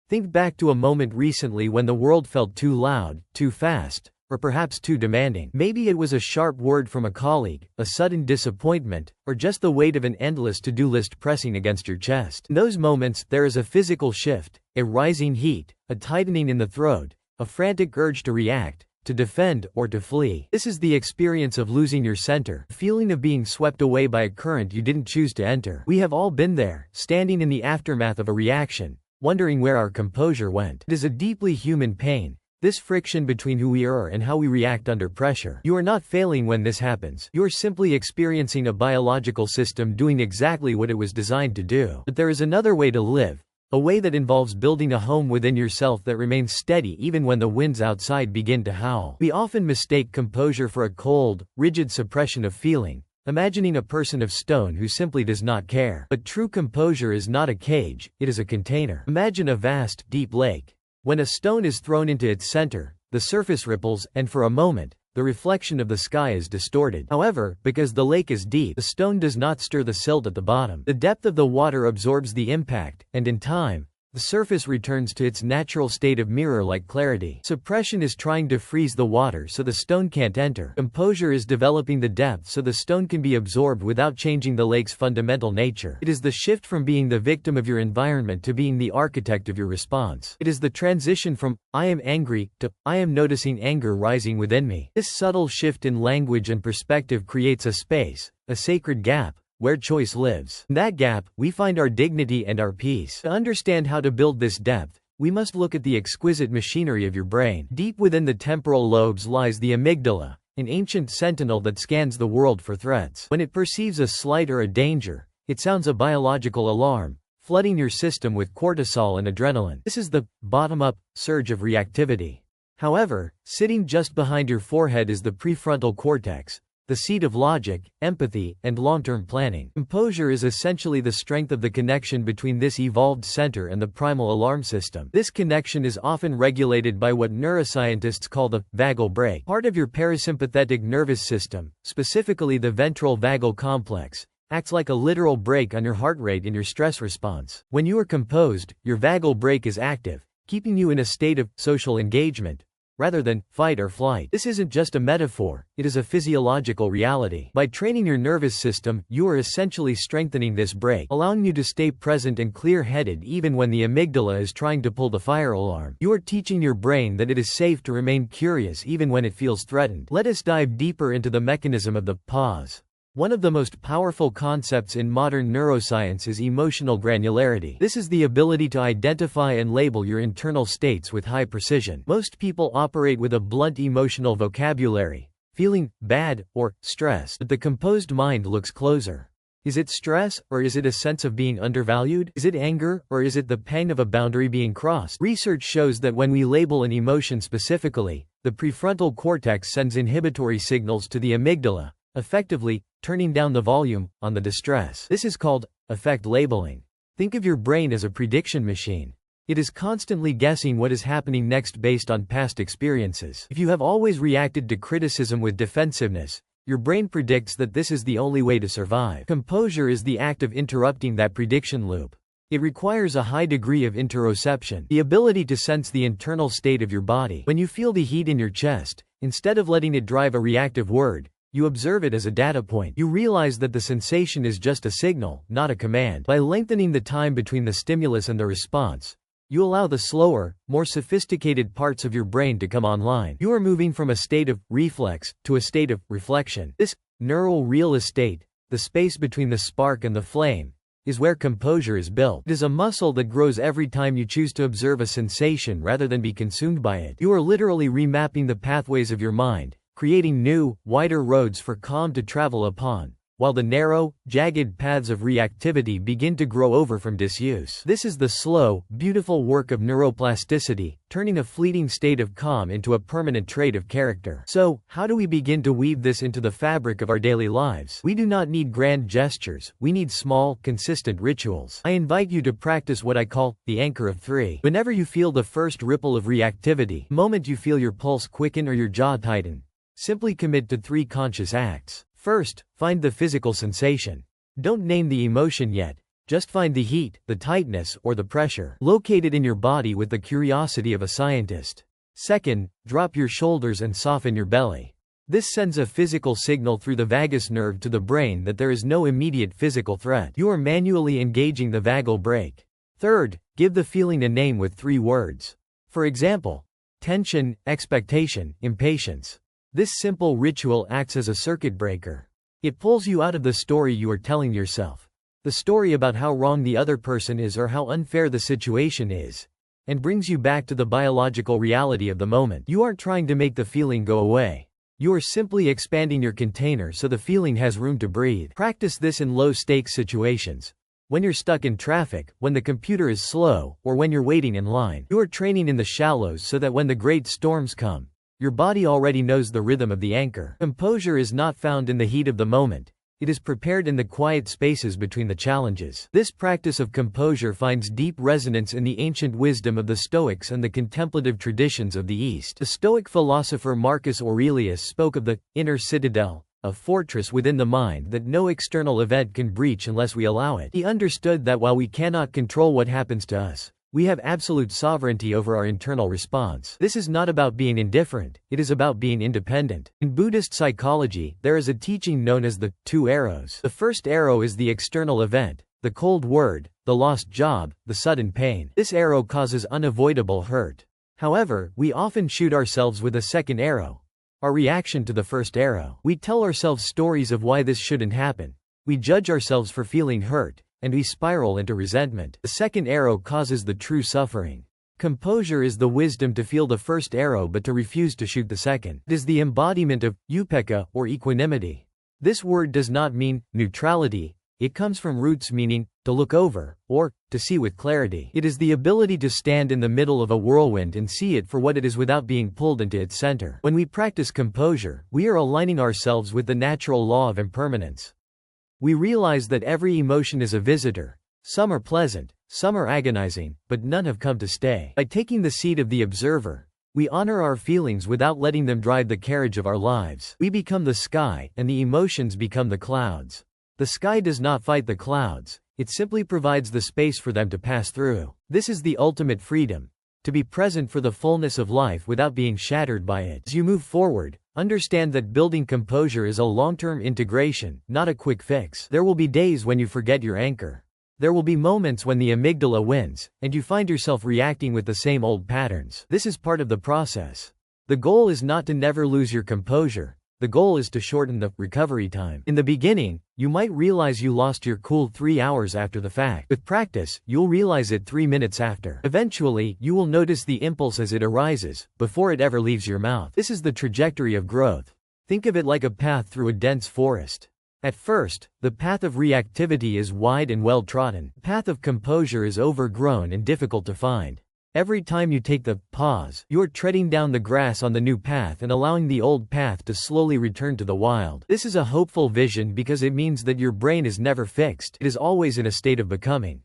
Think back to a moment recently when the world felt too loud, too fast, or perhaps too demanding. Maybe it was a sharp word from a colleague, a sudden disappointment, or just the weight of an endless to-do list pressing against your chest. In those moments, there is a physical shift, a rising heat, a tightening in the throat, a frantic urge to react, to defend, or to flee. This is the experience of losing your center, the feeling of being swept away by a current you didn't choose to enter. We have all been there, standing in the aftermath of a reaction, wondering where our composure went. It is a deeply human pain, this friction between who we are and how we react under pressure. You are not failing when this happens. You are simply experiencing a biological system doing exactly what it was designed to do. But there is another way to live, a way that involves building a home within yourself that remains steady even when the winds outside begin to howl. We often mistake composure for a cold, rigid suppression of feeling, imagining a person of stone who simply does not care. But true composure is not a cage, it is a container. Imagine a vast, deep lake. When a stone is thrown into its center, the surface ripples, and for a moment, the reflection of the sky is distorted. However, because the lake is deep, the stone does not stir the silt at the bottom. The depth of the water absorbs the impact, and in time, the surface returns to its natural state of mirror-like clarity. Suppression is trying to freeze the water so the stone can't enter. Composure is developing the depth so the stone can be absorbed without changing the lake's fundamental nature. It is the shift from being the victim of your environment to being the architect of your response. It is the transition from, "I am angry," to, "I am noticing anger rising within me." This subtle shift in language and perspective creates a space, a sacred gap, where choice lives. In that gap, we find our dignity and our peace. To understand how to build this depth, we must look at the exquisite machinery of your brain. Deep within the temporal lobes lies the amygdala, an ancient sentinel that scans the world for threats. When it perceives a slight or a danger, it sounds a biological alarm, flooding your system with cortisol and adrenaline. This is the bottom-up surge of reactivity. However, sitting just behind your forehead is the prefrontal cortex, the seat of logic, empathy, and long-term planning. Composure is essentially the strength of the connection between this evolved center and the primal alarm system. This connection is often regulated by what neuroscientists call the vagal brake, part of your parasympathetic nervous system, specifically the ventral vagal complex, acts like a literal brake on your heart rate in your stress response. When you are composed, your vagal brake is active, keeping you in a state of social engagement, rather than fight or flight. This isn't just a metaphor, it is a physiological reality. By training your nervous system, you are essentially strengthening this brake, allowing you to stay present and clear-headed even when the amygdala is trying to pull the fire alarm. You are teaching your brain that it is safe to remain curious even when it feels threatened. Let us dive deeper into the mechanism of the pause. One of the most powerful concepts in modern neuroscience is emotional granularity. This is the ability to identify and label your internal states with high precision. Most people operate with a blunt emotional vocabulary, feeling bad or stressed, but the composed mind looks closer. Is it stress, or is it a sense of being undervalued? Is it anger, or is it the pang of a boundary being crossed? Research shows that when we label an emotion specifically, the prefrontal cortex sends inhibitory signals to the amygdala, effectively turning down the volume on the distress. This is called affect labeling. Think of your brain as a prediction machine. It is constantly guessing what is happening next based on past experiences. If you have always reacted to criticism with defensiveness, your brain predicts that this is the only way to survive. Composure is the act of interrupting that prediction loop. It requires a high degree of interoception, the ability to sense the internal state of your body. When you feel the heat in your chest, instead of letting it drive a reactive word, you observe it as a data point. You realize that the sensation is just a signal, not a command. By lengthening the time between the stimulus and the response, you allow the slower, more sophisticated parts of your brain to come online. You are moving from a state of reflex to a state of reflection. This neural real estate, the space between the spark and the flame, is where composure is built. It is a muscle that grows every time you choose to observe a sensation rather than be consumed by it. You are literally remapping the pathways of your mind, creating new, wider roads for calm to travel upon, while the narrow, jagged paths of reactivity begin to grow over from disuse. This is the slow, beautiful work of neuroplasticity, turning a fleeting state of calm into a permanent trait of character. So, how do we begin to weave this into the fabric of our daily lives? We do not need grand gestures, we need small, consistent rituals. I invite you to practice what I call the anchor of 3. Whenever you feel the first ripple of reactivity, the moment you feel your pulse quicken or your jaw tighten, simply commit to 3 conscious acts. First, find the physical sensation. Don't name the emotion yet. Just find the heat, the tightness, or the pressure located in your body with the curiosity of a scientist. Second, drop your shoulders and soften your belly. This sends a physical signal through the vagus nerve to the brain that there is no immediate physical threat. You are manually engaging the vagal brake. Third, give the feeling a name with 3 words. For example, tension, expectation, impatience. This simple ritual acts as a circuit breaker. It pulls you out of the story you are telling yourself. The story about how wrong the other person is or how unfair the situation is, and brings you back to the biological reality of the moment. You aren't trying to make the feeling go away. You are simply expanding your container so the feeling has room to breathe. Practice this in low-stakes situations. When you're stuck in traffic, when the computer is slow, or when you're waiting in line. You are training in the shallows so that when the great storms come, your body already knows the rhythm of the anchor. Composure is not found in the heat of the moment. It is prepared in the quiet spaces between the challenges. This practice of composure finds deep resonance in the ancient wisdom of the Stoics and the contemplative traditions of the East. The Stoic philosopher Marcus Aurelius spoke of the inner citadel, a fortress within the mind that no external event can breach unless we allow it. He understood that while we cannot control what happens to us, we have absolute sovereignty over our internal response. This is not about being indifferent, it is about being independent. In Buddhist psychology, there is a teaching known as the 2 arrows. The first arrow is the external event, the cold word, the lost job, the sudden pain. This arrow causes unavoidable hurt. However, we often shoot ourselves with a second arrow, our reaction to the first arrow. We tell ourselves stories of why this shouldn't happen. We judge ourselves for feeling hurt, and we spiral into resentment. The second arrow causes the true suffering. Composure is the wisdom to feel the first arrow but to refuse to shoot the second. It is the embodiment of upekkha, or equanimity. This word does not mean neutrality. It comes from roots meaning to look over, or to see with clarity. It is the ability to stand in the middle of a whirlwind and see it for what it is without being pulled into its center. When we practice composure, we are aligning ourselves with the natural law of impermanence. We realize that every emotion is a visitor. Some are pleasant, some are agonizing, but none have come to stay. By taking the seat of the observer, we honor our feelings without letting them drive the carriage of our lives. We become the sky, and the emotions become the clouds. The sky does not fight the clouds, it simply provides the space for them to pass through. This is the ultimate freedom, to be present for the fullness of life without being shattered by it. As you move forward, understand that building composure is a long-term integration, not a quick fix. There will be days when you forget your anchor. There will be moments when the amygdala wins, and you find yourself reacting with the same old patterns. This is part of the process. The goal is not to never lose your composure. The goal is to shorten the recovery time. In the beginning, you might realize you lost your cool 3 hours after the fact. With practice, you'll realize it 3 minutes after. Eventually, you will notice the impulse as it arises, before it ever leaves your mouth. This is the trajectory of growth. Think of it like a path through a dense forest. At first, the path of reactivity is wide and well-trodden. The path of composure is overgrown and difficult to find. Every time you take the pause, you are treading down the grass on the new path and allowing the old path to slowly return to the wild. This is a hopeful vision because it means that your brain is never fixed. It is always in a state of becoming.